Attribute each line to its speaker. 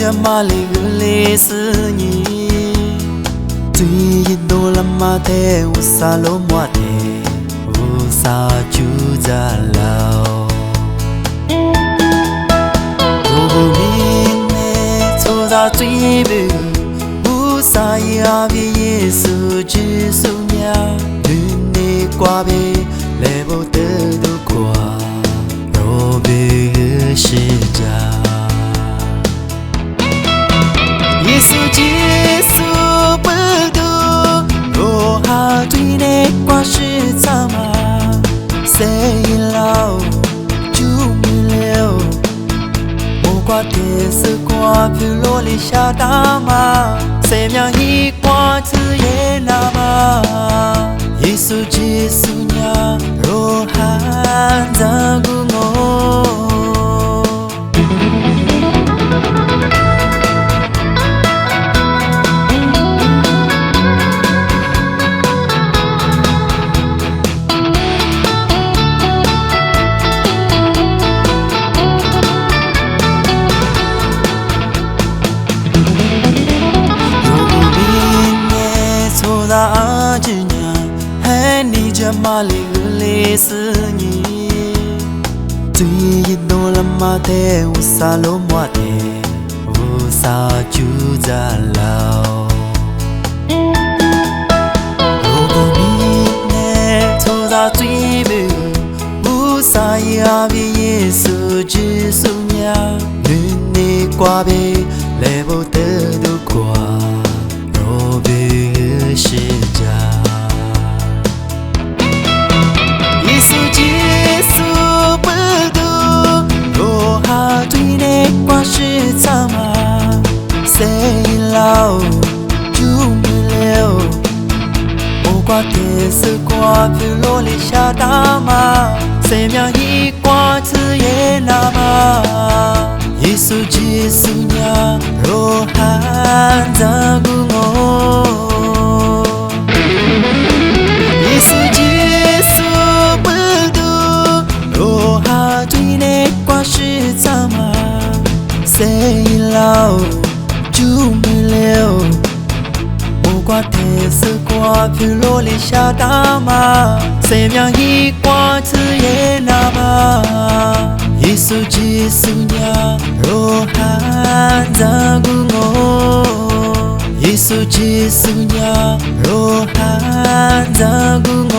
Speaker 1: 着马里格雷斯尼，最一多拉马特乌萨罗马特乌萨朱扎劳，罗布米内错扎最悲，乌萨亚比耶稣基督呀，与你挂背来不得都挂，罗贝尔是家。耶稣基督不读，罗哈对你挂是怎么？谁老就没了，莫挂电视挂皮罗里下大马，谁让一挂子也那么？耶稣基督呀，罗哈在乎我。阿吉娘，喊你着马里格雷斯尼，最一多拉马特乌萨罗马特乌萨朱扎劳，罗布米内错扎最悲，乌萨亚比耶稣基督呀，与你挂背来不得都挂。是家，耶稣基督不读，罗哈对你挂是怎么？谁老就没了，莫挂电视挂皮罗里下大马，谁让一挂子也那么？耶稣基督呀，罗哈在乎我。耶稣基督不读，罗哈对你挂是怎么？谁老就没了，莫挂电视挂皮罗里下大马，谁让一挂子也那么？耶稣基督呀，罗哈在乎我。耶稣基督呀，罗哈在乎我。